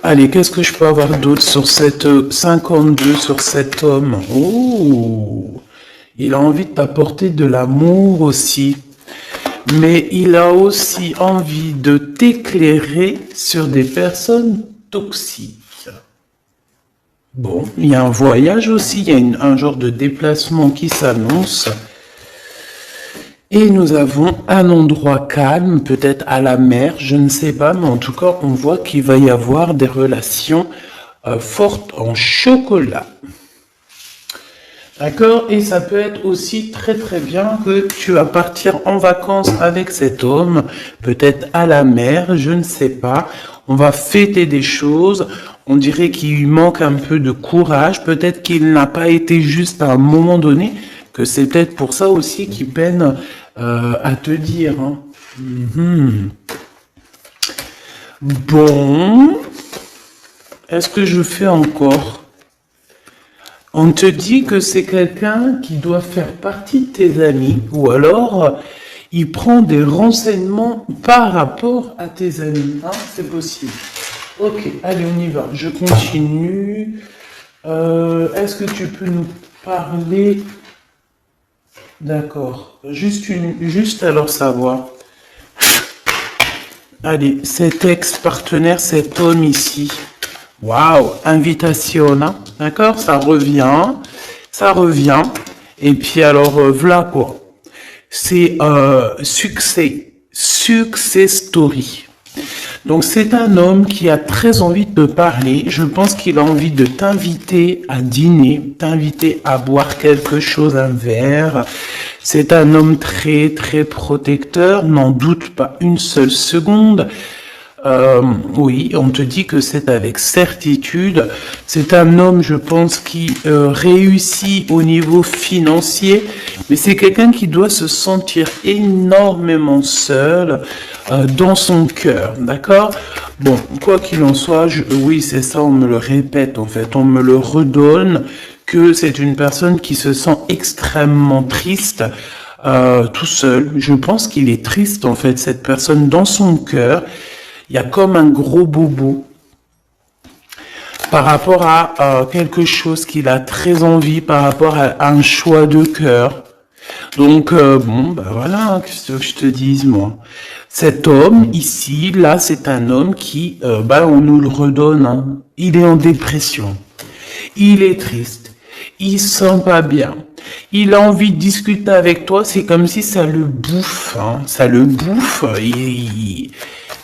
Allez, qu'est-ce que je peux avoir d'autre sur cette 52 sur cet homme? Oh, il a envie de t'apporter de l'amour aussi. Mais il a aussi envie de t'éclairer sur des personnes toxiques. Bon, il y a un voyage aussi, il y a un genre de déplacement qui s'annonce. Et nous avons un endroit calme, peut-être à la mer, je ne sais pas, mais en tout cas, on voit qu'il va y avoir des relations fortes en chocolat. D'accord? Et ça peut être aussi très très bien que tu vas partir en vacances avec cet homme, peut-être à la mer, je ne sais pas. On va fêter des choses. On dirait qu'il lui manque un peu de courage. Peut-être qu'il n'a pas été juste à un moment donné, que c'est peut-être pour ça aussi qu'il peine à te dire. Hein. Bon. Est-ce que je fais encore? On te dit que c'est quelqu'un qui doit faire partie de tes amis, ou alors il prend des renseignements par rapport à tes amis. Hein, c'est possible. Ok, allez, on y va. Je continue. Est-ce que tu peux nous parler? D'accord. Juste alors savoir. Allez, cet ex-partenaire, cet homme ici. Waouh, invitation, hein? D'accord, ça revient. Et puis alors, voilà quoi. C'est success story. Donc c'est un homme qui a très envie de te parler. Je pense qu'il a envie de t'inviter à dîner, t'inviter à boire quelque chose, un verre. C'est un homme très très protecteur, n'en doute pas une seule seconde. Oui, on te dit que c'est avec certitude. C'est un homme, je pense, qui réussit au niveau financier, mais c'est quelqu'un qui doit se sentir énormément seul dans son cœur, d'accord? Bon, quoi qu'il en soit, oui, c'est ça, on me le répète, en fait, on me le redonne, que c'est une personne qui se sent extrêmement triste, tout seul. Je pense qu'il est triste, en fait, cette personne dans son cœur. Il y a comme un gros bobo par rapport à quelque chose qu'il a très envie, par rapport à un choix de cœur. Donc, bon, bah voilà, qu'est-ce que je te dise, moi. Cet homme, ici, là, c'est un homme qui, on nous le redonne, hein. Il est en dépression. Il est triste. Il se sent pas bien. Il a envie de discuter avec toi, c'est comme si ça le bouffe, hein. Ça le bouffe.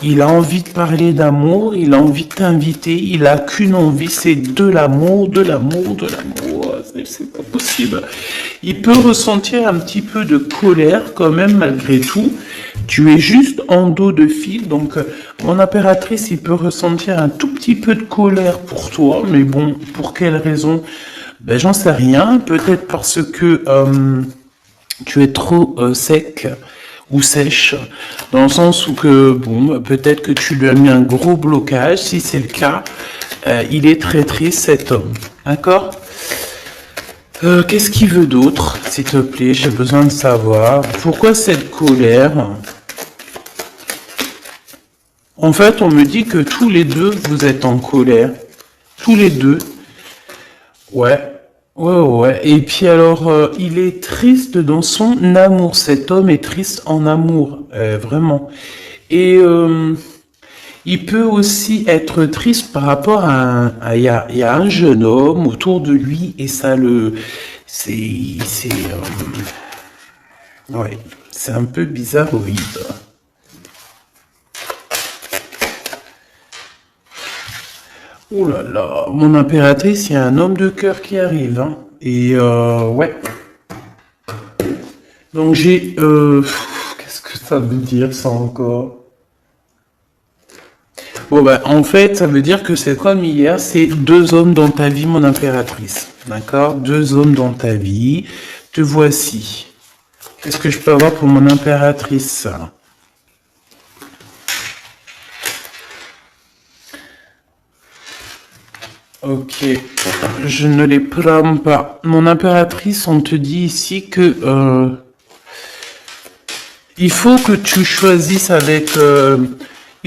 Il a envie de parler d'amour, il a envie de t'inviter, il a qu'une envie, c'est de l'amour. C'est pas possible. Il peut ressentir un petit peu de colère quand même malgré tout. Tu es juste en dos de fil, donc mon impératrice, il peut ressentir un tout petit peu de colère pour toi, mais bon, pour quelle raison? Ben j'en sais rien, peut-être parce que tu es trop sec ou sèche, dans le sens où que, bon, peut-être que tu lui as mis un gros blocage. Si c'est le cas, il est très triste, cet homme. D'accord? Qu'est-ce qu'il veut d'autre, s'il te plaît? J'ai besoin de savoir. Pourquoi cette colère? En fait, on me dit que tous les deux, vous êtes en colère. Tous les deux. Ouais. Ouais. Et puis alors, il est triste dans son amour. Cet homme est triste en amour, vraiment. Et il peut aussi être triste par rapport il y a un jeune homme autour de lui et ça ouais, c'est un peu bizarroïde. Ouh là là, mon impératrice, il y a un homme de cœur qui arrive, hein. Et ouais. Donc j'ai... qu'est-ce que ça veut dire ça encore? Bon bah en fait, ça veut dire que c'est comme hier, c'est 2 hommes dans ta vie, mon impératrice. D'accord? 2 hommes dans ta vie. Te voici. Qu'est-ce que je peux avoir pour mon impératrice? Ok, je ne les prends pas. Mon impératrice, on te dit ici que il faut que tu choisisses avec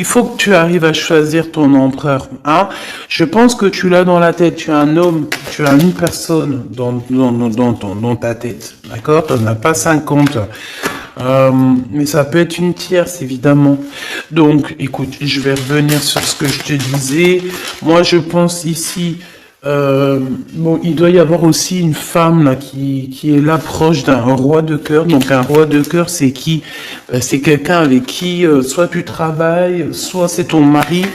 Il faut que tu arrives à choisir ton empereur. Hein? Je pense que tu l'as dans la tête. Tu as un homme, tu as une personne dans ta tête. D'accord? Tu n'en as pas 50. Mais ça peut être une tierce, évidemment. Donc, écoute, je vais revenir sur ce que je te disais. Moi, je pense ici... bon, il doit y avoir aussi une femme là qui est là proche d'un roi de cœur. Donc un roi de cœur, c'est qui? C'est quelqu'un avec qui soit tu travailles, soit c'est ton mari.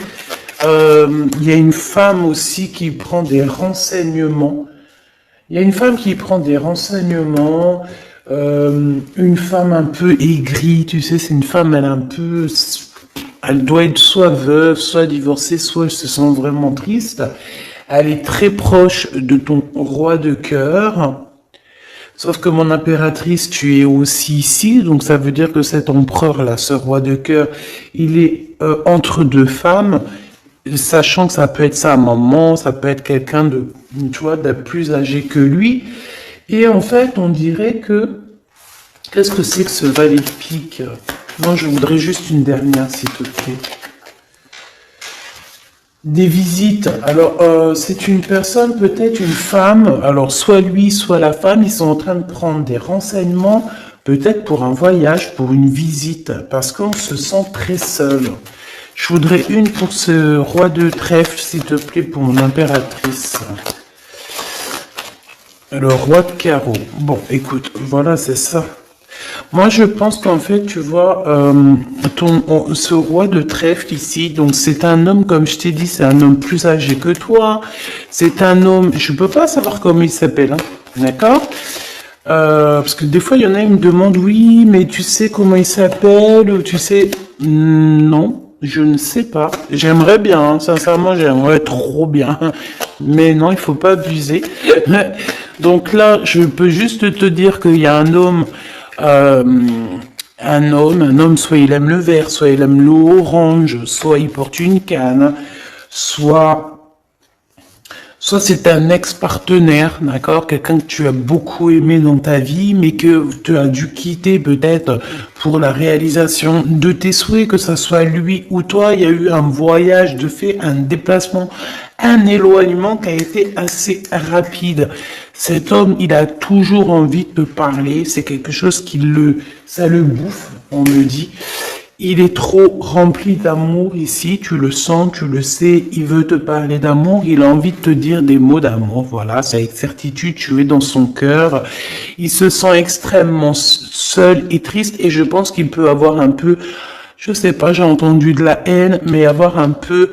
Il y a une femme aussi qui prend des renseignements. Il y a une femme qui prend des renseignements. Une femme un peu aigrie, tu sais, c'est une femme, elle doit être soit veuve, soit divorcée, soit elle se sent vraiment triste. Elle est très proche de ton roi de cœur. Sauf que mon impératrice, tu es aussi ici. Donc ça veut dire que cet empereur-là, ce roi de cœur, il est entre deux femmes. Sachant que ça peut être sa maman, ça peut être quelqu'un de, tu vois, de plus âgé que lui. Et en fait, on dirait que... Qu'est-ce que c'est que ce valet de pique? Moi, je voudrais juste une dernière, s'il te plaît. Des visites. Alors, c'est une personne, peut-être une femme. Alors, soit lui, soit la femme, ils sont en train de prendre des renseignements, peut-être pour un voyage, pour une visite, parce qu'on se sent très seul. Je voudrais une pour ce roi de trèfle, s'il te plaît, pour mon impératrice. Le roi de carreau. Bon, écoute, voilà, c'est ça. Moi, je pense qu'en fait, tu vois, ce roi de trèfle ici, donc c'est un homme, comme je t'ai dit, c'est un homme plus âgé que toi. C'est un homme, je peux pas savoir comment il s'appelle, hein, d'accord? Parce que des fois, il y en a qui me demandent, oui, mais tu sais comment il s'appelle, ou tu sais, non. Je ne sais pas. J'aimerais bien, hein, sincèrement, j'aimerais trop bien. Mais non, il faut pas abuser. Donc là, je peux juste te dire qu'il y a un homme, soit il aime le vert, soit il aime l'orange, soit il porte une canne, soit c'est un ex-partenaire, d'accord, quelqu'un que tu as beaucoup aimé dans ta vie, mais que tu as dû quitter peut-être pour la réalisation de tes souhaits, que ça soit lui ou toi. Il y a eu un voyage de fait, un déplacement, un éloignement qui a été assez rapide. Cet homme, il a toujours envie de te parler, c'est quelque chose ça le bouffe, on me dit. Il est trop rempli d'amour ici, tu le sens, tu le sais, il veut te parler d'amour, il a envie de te dire des mots d'amour, voilà, c'est avec certitude, tu es dans son cœur. Il se sent extrêmement seul et triste et je pense qu'il peut avoir un peu, je sais pas, j'ai entendu de la haine, mais avoir un peu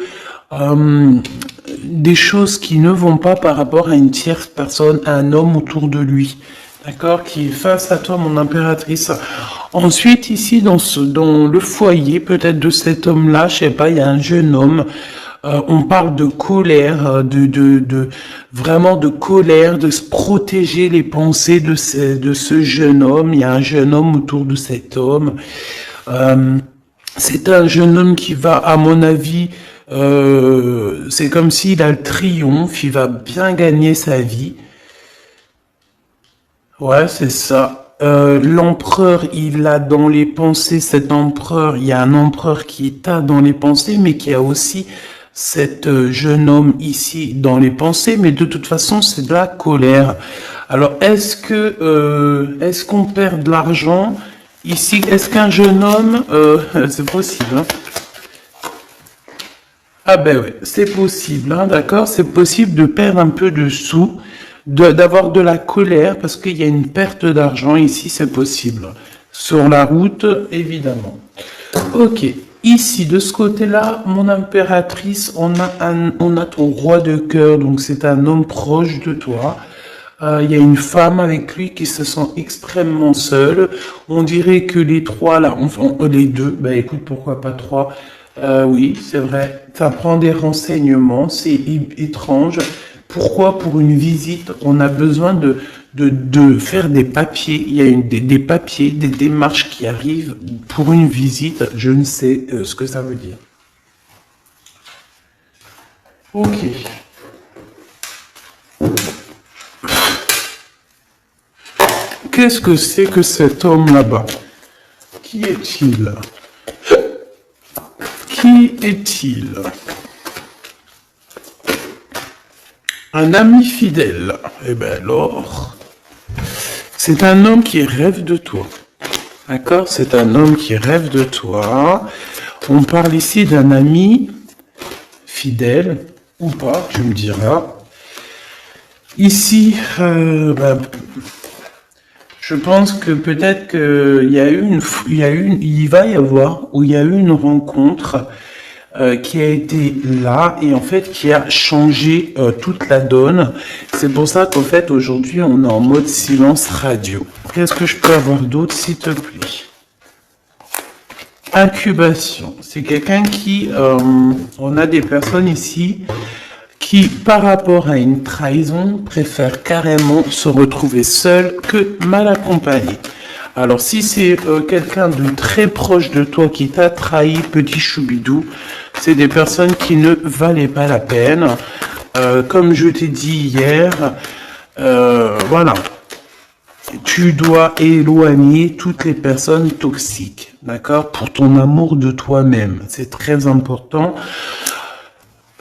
des choses qui ne vont pas par rapport à une tierce personne, à un homme autour de lui. D'accord, qui est face à toi, mon impératrice. Ensuite, ici, dans le foyer, peut-être de cet homme-là, je sais pas, il y a un jeune homme. On parle de colère, vraiment de colère, de se protéger les pensées de ce jeune homme. Il y a un jeune homme autour de cet homme. C'est un jeune homme qui va, à mon avis, c'est comme s'il a le triomphe, il va bien gagner sa vie. Ouais, c'est ça. L'empereur, il a dans les pensées, cet empereur, il y a un empereur qui est dans les pensées, mais qui a aussi cet jeune homme ici dans les pensées, mais de toute façon, c'est de la colère. Alors, est-ce qu'on perd de l'argent ici? Est-ce qu'un jeune homme, c'est possible, hein? Ah ben ouais, c'est possible, hein, d'accord? C'est possible de perdre un peu de sous, d'avoir de la colère, parce qu'il y a une perte d'argent ici, c'est possible. Sur la route, évidemment. Ok, ici, de ce côté-là, mon impératrice, on a ton roi de cœur, donc c'est un homme proche de toi. Il y a une femme avec lui qui se sent extrêmement seule. On dirait que les trois, là, enfin, les deux, ben écoute, pourquoi pas trois? Oui, c'est vrai. Ça prend des renseignements, c'est étrange. Pourquoi pour une visite, on a besoin de faire des papiers? Il y a des papiers, des démarches qui arrivent pour une visite. Je ne sais ce que ça veut dire. Ok. Qu'est-ce que c'est que cet homme là-bas? Qui est-il? Qui Qui est-il? Un ami fidèle. Eh bien alors, c'est un homme qui rêve de toi. D'accord? C'est un homme qui rêve de toi. On parle ici d'un ami fidèle ou pas, tu me diras. Ici, je pense que peut-être il va y avoir, ou il y a eu une rencontre qui a été là et en fait qui a changé toute la donne. C'est pour ça qu'en fait aujourd'hui on est en mode silence radio. Qu'est-ce que je peux avoir d'autre s'il te plaît? Incubation. C'est quelqu'un qui, on a des personnes ici qui, par rapport à une trahison, préfèrent carrément se retrouver seul que mal accompagné. Alors, si c'est quelqu'un de très proche de toi qui t'a trahi, petit choubidou, c'est des personnes qui ne valaient pas la peine. Comme je t'ai dit hier, voilà. Tu dois éloigner toutes les personnes toxiques, d'accord? Pour ton amour de toi-même. C'est très important.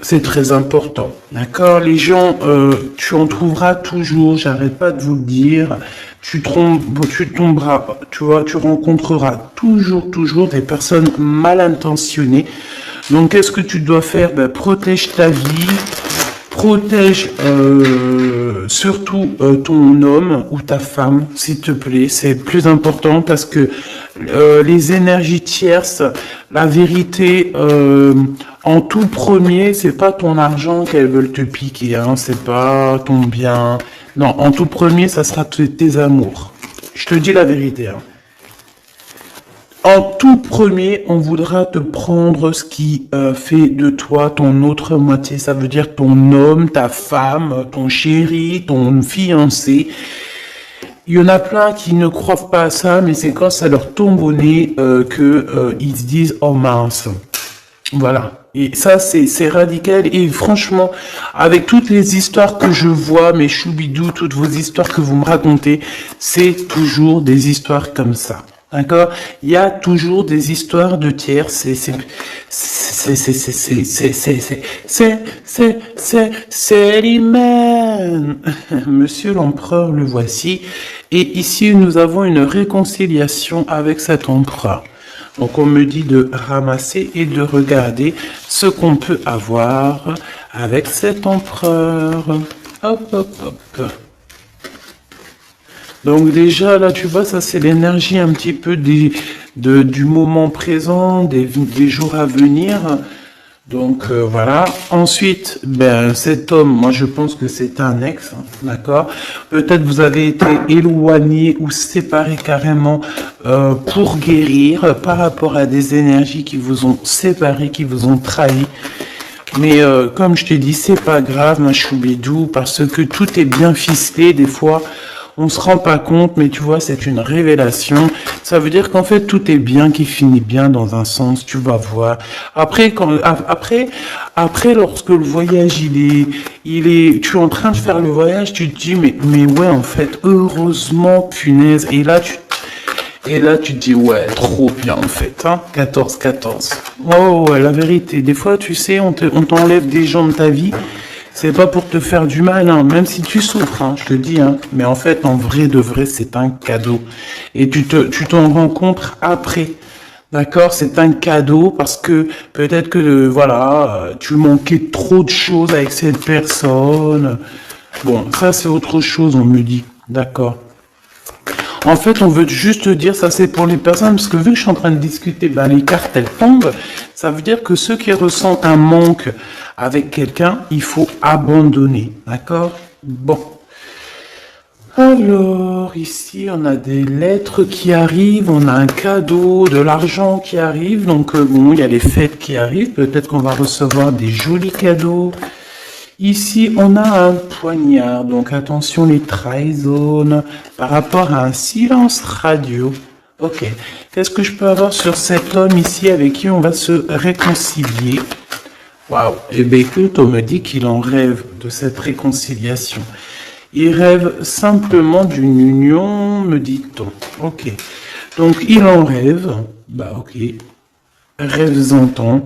C'est très important, d'accord? Les gens, tu en trouveras toujours, j'arrête pas de vous le dire. Tu tomberas, tu vois, tu rencontreras toujours des personnes mal intentionnées. Donc, qu'est-ce que tu dois faire? Ben, protège ta vie, protège surtout ton homme ou ta femme, s'il te plaît. C'est le plus important parce que les énergies tierces, la vérité, en tout premier, c'est pas ton argent qu'elles veulent te piquer, hein, c'est pas ton bien. Non, en tout premier, ça sera tes amours. Je te dis la vérité. Hein. En tout premier, on voudra te prendre ce qui fait de toi ton autre moitié. Ça veut dire ton homme, ta femme, ton chéri, ton fiancé. Il y en a plein qui ne croient pas à ça, mais c'est quand ça leur tombe au nez ils se disent « Oh mince !» Voilà. Et ça, c'est radical. Et franchement, avec toutes les histoires que je vois, mes choubidous, toutes vos histoires que vous me racontez, c'est toujours des histoires comme ça. D'accord? Il y a toujours des histoires de tiers. C'est l'humain. Monsieur l'empereur, le voici. Et ici, nous avons une réconciliation avec cet empereur. Donc, on me dit de ramasser et de regarder ce qu'on peut avoir avec cet empereur. Hop, hop, hop. Donc, déjà, là, tu vois, ça, c'est l'énergie un petit peu du moment présent, des jours à venir. Donc, voilà. Ensuite, ben, cet homme, moi, je pense que c'est un ex, hein, d'accord? Peut-être vous avez été éloigné ou séparé carrément pour guérir par rapport à des énergies qui vous ont séparé, qui vous ont trahi. Mais comme je t'ai dit, c'est pas grave, ma choubidou, parce que tout est bien ficelé. Des fois, on se rend pas compte, mais tu vois, c'est une révélation. Ça veut dire qu'en fait, tout est bien, qui finit bien dans un sens, tu vas voir. Après, lorsque le voyage, tu es en train de faire le voyage, tu te dis, mais ouais, en fait, heureusement, punaise. Et là, tu te dis, ouais, trop bien, en fait, hein. 14-14. Oh, ouais, la vérité. Des fois, tu sais, on t'enlève des gens de ta vie. C'est pas pour te faire du mal, hein, même si tu souffres, hein, je te dis, hein. Mais en fait, en vrai de vrai, c'est un cadeau. Et tu t'en rencontres après. D'accord? C'est un cadeau parce que peut-être que, voilà, tu manquais trop de choses avec cette personne. Bon, ça, c'est autre chose, on me dit. D'accord. En fait, on veut juste dire, ça c'est pour les personnes, parce que vu que je suis en train de discuter, ben, les cartes, elles tombent. Ça veut dire que ceux qui ressentent un manque avec quelqu'un, il faut abandonner. D'accord? Bon. Alors, ici, on a des lettres qui arrivent, on a un cadeau, de l'argent qui arrive. Donc, bon, il y a les fêtes qui arrivent. Peut-être qu'on va recevoir des jolis cadeaux. Ici, on a un poignard, donc attention les trahisons par rapport à un silence radio. Ok, qu'est-ce que je peux avoir sur cet homme ici avec qui on va se réconcilier? Waouh, eh bien écoute, on me dit qu'il en rêve de cette réconciliation. Il rêve simplement d'une union, me dit-on. Ok, donc il en rêve, bah ok, rêve-en-tant.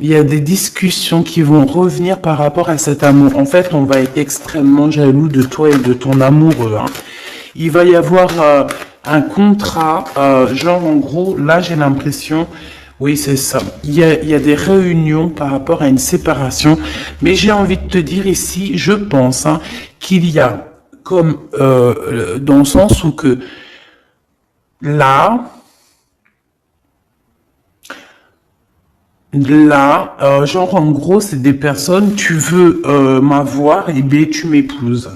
il y a des discussions qui vont revenir par rapport à cet amour. En fait, on va être extrêmement jaloux de toi et de ton amoureux, hein. Il va y avoir un contrat, genre en gros, là j'ai l'impression, oui c'est ça, il y a des réunions par rapport à une séparation, mais j'ai envie de te dire ici, je pense, hein, qu'il y a comme, dans le sens où que là, genre en gros, c'est des personnes, tu veux m'avoir, et bien tu m'épouses.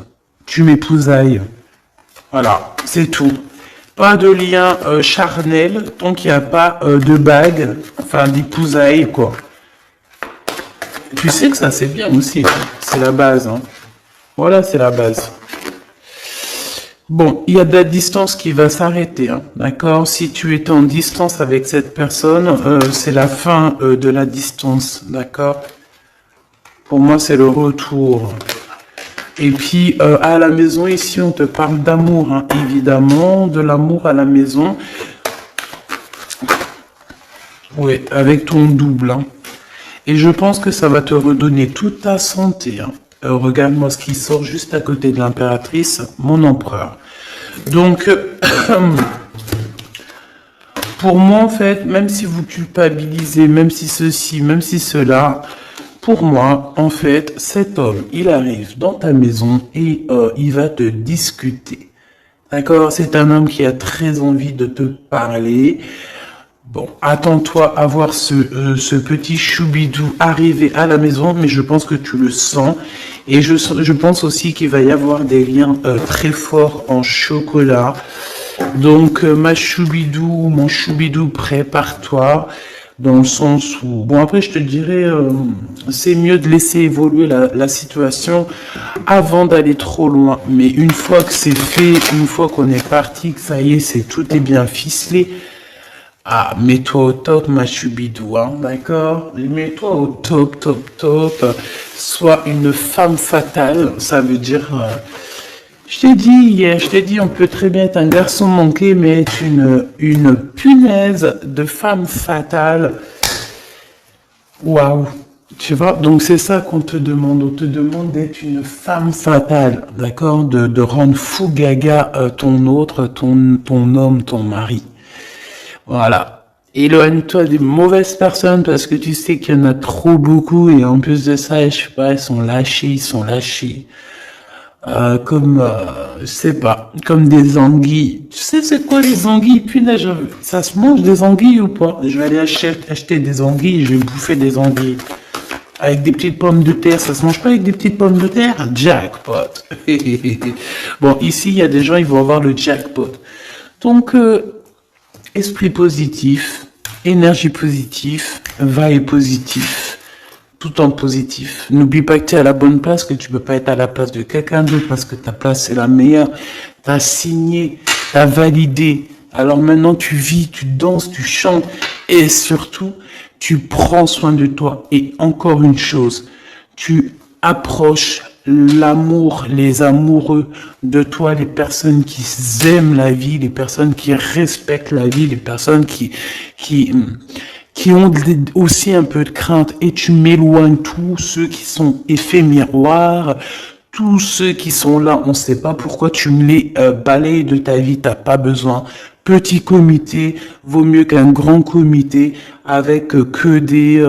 Tu m'épousailles. Voilà, c'est tout. Pas de lien charnel tant qu'il n'y a pas de bague, enfin d'épousailles, quoi. Tu sais que ça c'est bien aussi, hein. C'est la base, hein. Voilà, c'est la base. Bon, il y a de la distance qui va s'arrêter, hein, d'accord? Si tu es en distance avec cette personne, c'est la fin de la distance, d'accord? Pour moi, c'est le retour. Et puis, à la maison, ici, on te parle d'amour, hein, évidemment, de l'amour à la maison. Oui, avec ton double, hein. Et je pense que ça va te redonner toute ta santé, hein. Regarde-moi ce qui sort juste à côté de l'impératrice, mon empereur. Donc, pour moi, en fait, même si vous culpabilisez, même si ceci, même si cela, pour moi, en fait, cet homme, il arrive dans ta maison et il va te discuter. D'accord? C'est un homme qui a très envie de te parler. Bon, attends-toi à voir ce petit choubidou arriver à la maison, mais je pense que tu le sens. Et je pense aussi qu'il va y avoir des liens très forts en chocolat. Donc, ma choubidou, mon choubidou, prépare-toi. Dans le sens où... Bon, après, je te dirais, c'est mieux de laisser évoluer la situation avant d'aller trop loin. Mais une fois que c'est fait, une fois qu'on est parti, que ça y est, tout est bien ficelé, ah, mets-toi au top, ma choubidou, hein, d'accord? Mets-toi au top, top, top. Sois une femme fatale, ça veut dire... je t'ai dit hier, je t'ai dit, on peut très bien être un garçon manqué, mais être une punaise de femme fatale. Waouh! Tu vois, donc c'est ça qu'on te demande. On te demande d'être une femme fatale, d'accord? De rendre fou gaga ton autre, ton homme, ton mari. Voilà. Éloigne-toi des mauvaises personnes parce que tu sais qu'il y en a trop beaucoup et en plus de ça, je sais pas, ils sont lâchés. Je sais pas, comme des anguilles. Tu sais c'est quoi les anguilles? Punaise, ça se mange des anguilles ou pas? Je vais aller acheter des anguilles et je vais bouffer des anguilles. Avec des petites pommes de terre, ça se mange pas avec des petites pommes de terre? Jackpot. Bon, ici, il y a des gens, ils vont avoir le jackpot. Donc, esprit positif, énergie positive, vibe positif, tout en positif. N'oublie pas que tu es à la bonne place, que tu peux pas être à la place de quelqu'un d'autre parce que ta place c'est la meilleure. Tu as signé, tu as validé. Alors maintenant tu vis, tu danses, tu chantes et surtout tu prends soin de toi. Et encore une chose, tu approches l'amour, les amoureux de toi, les personnes qui aiment la vie, les personnes qui respectent la vie, les personnes qui ont aussi un peu de crainte, et tu m'éloignes tous ceux qui sont effets miroirs, tous ceux qui sont là, on ne sait pas pourquoi tu me les balayes de ta vie, t'as pas besoin. Petit comité vaut mieux qu'un grand comité avec que des